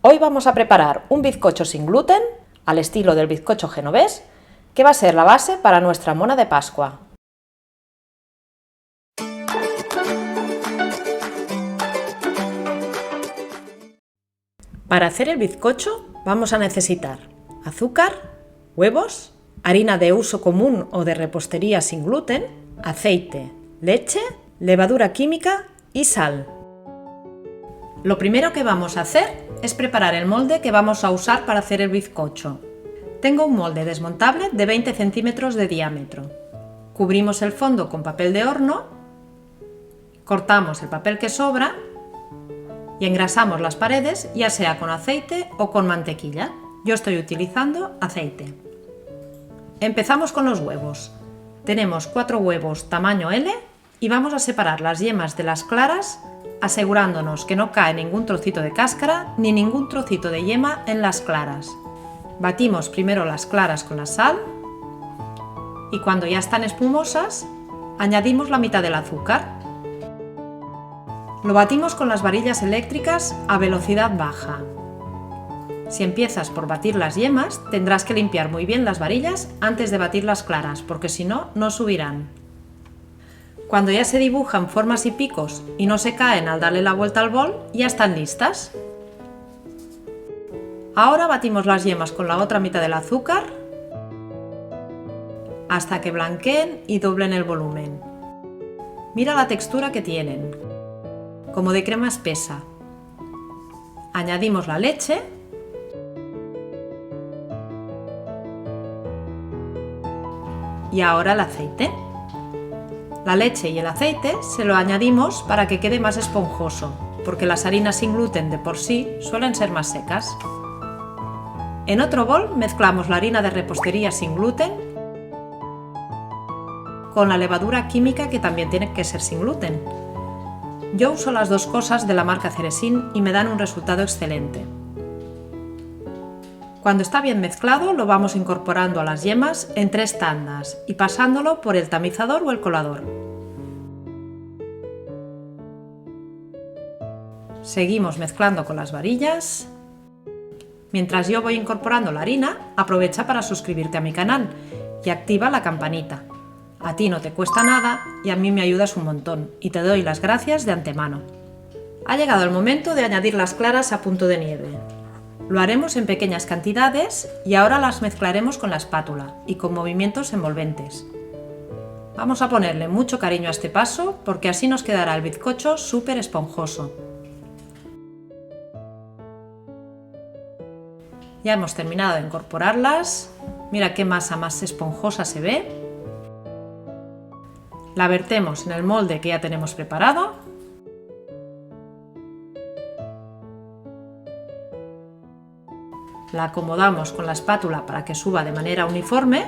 Hoy vamos a preparar un bizcocho sin gluten, al estilo del bizcocho genovés, que va a ser la base para nuestra mona de Pascua. Para hacer el bizcocho vamos a necesitar azúcar, huevos, harina de uso común o de repostería sin gluten, aceite, leche, levadura química y sal. Lo primero que vamos a hacer es preparar el molde que vamos a usar para hacer el bizcocho. Tengo un molde desmontable de 20 centímetros de diámetro. Cubrimos el fondo con papel de horno, cortamos el papel que sobra y engrasamos las paredes, ya sea con aceite o con mantequilla. Yo estoy utilizando aceite. Empezamos con los huevos. Tenemos 4 huevos tamaño L y vamos a separar las yemas de las claras, asegurándonos que no cae ningún trocito de cáscara ni ningún trocito de yema en las claras. Batimos primero las claras con la sal y cuando ya están espumosas, añadimos la mitad del azúcar. Lo batimos con las varillas eléctricas a velocidad baja. Si empiezas por batir las yemas, tendrás que limpiar muy bien las varillas antes de batir las claras, porque si no, no subirán. Cuando ya se dibujan formas y picos y no se caen al darle la vuelta al bol, ya están listas. Ahora batimos las yemas con la otra mitad del azúcar hasta que blanqueen y doblen el volumen. Mira la textura que tienen, como de crema espesa. Añadimos la leche y ahora el aceite. La leche y el aceite se lo añadimos para que quede más esponjoso, porque las harinas sin gluten de por sí suelen ser más secas. En otro bol mezclamos la harina de repostería sin gluten con la levadura química, que también tiene que ser sin gluten. Yo uso las dos cosas de la marca Ceresin y me dan un resultado excelente. Cuando está bien mezclado, lo vamos incorporando a las yemas en 3 tandas y pasándolo por el tamizador o el colador. Seguimos mezclando con las varillas. Mientras yo voy incorporando la harina, aprovecha para suscribirte a mi canal y activa la campanita. A ti no te cuesta nada y a mí me ayudas un montón y te doy las gracias de antemano. Ha llegado el momento de añadir las claras a punto de nieve. Lo haremos en pequeñas cantidades y ahora las mezclaremos con la espátula y con movimientos envolventes. Vamos a ponerle mucho cariño a este paso porque así nos quedará el bizcocho súper esponjoso. Ya hemos terminado de incorporarlas. Mira qué masa más esponjosa se ve. La vertemos en el molde que ya tenemos preparado. La acomodamos con la espátula para que suba de manera uniforme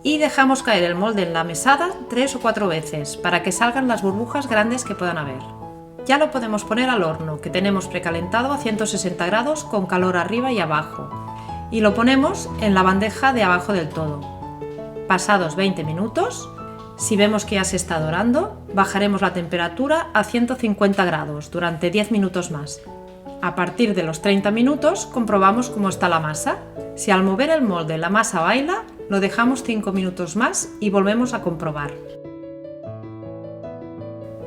y dejamos caer el molde en la mesada 3 o 4 veces para que salgan las burbujas grandes que puedan haber. Ya lo podemos poner al horno, que tenemos precalentado a 160 grados con calor arriba y abajo, y lo ponemos en la bandeja de abajo del todo. Pasados 20 minutos, si vemos que ya se está dorando, bajaremos la temperatura a 150 grados durante 10 minutos más. A partir de los 30 minutos comprobamos cómo está la masa. Si al mover el molde la masa baila, lo dejamos 5 minutos más y volvemos a comprobar.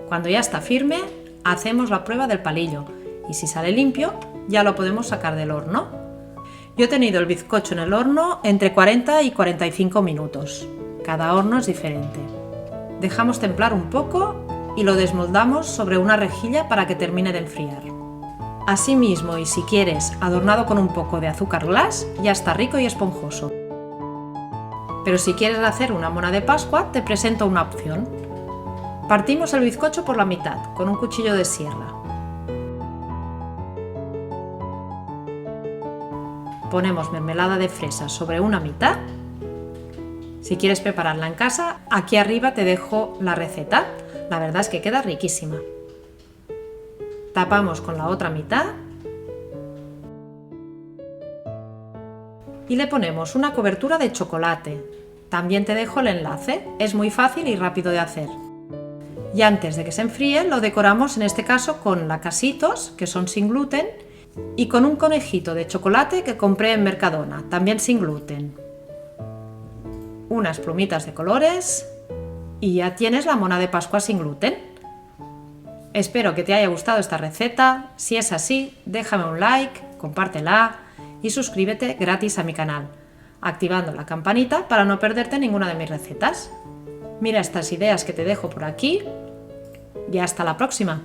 Cuando ya está firme, hacemos la prueba del palillo y si sale limpio, ya lo podemos sacar del horno. Yo he tenido el bizcocho en el horno entre 40 y 45 minutos. Cada horno es diferente. Dejamos templar un poco y lo desmoldamos sobre una rejilla para que termine de enfriar. Asimismo, y si quieres, adornado con un poco de azúcar glass, ya está rico y esponjoso. Pero si quieres hacer una mona de Pascua, te presento una opción. Partimos el bizcocho por la mitad, con un cuchillo de sierra. Ponemos mermelada de fresa sobre una mitad. Si quieres prepararla en casa, aquí arriba te dejo la receta. La verdad es que queda riquísima. Tapamos con la otra mitad y le ponemos una cobertura de chocolate. También te dejo el enlace, es muy fácil y rápido de hacer. Y antes de que se enfríe lo decoramos en este caso con lacasitos, que son sin gluten, y con un conejito de chocolate que compré en Mercadona, también sin gluten. Unas plumitas de colores y ya tienes la mona de Pascua sin gluten. Espero que te haya gustado esta receta. Si es así, déjame un like, compártela y suscríbete gratis a mi canal, activando la campanita para no perderte ninguna de mis recetas. Mira estas ideas que te dejo por aquí y hasta la próxima.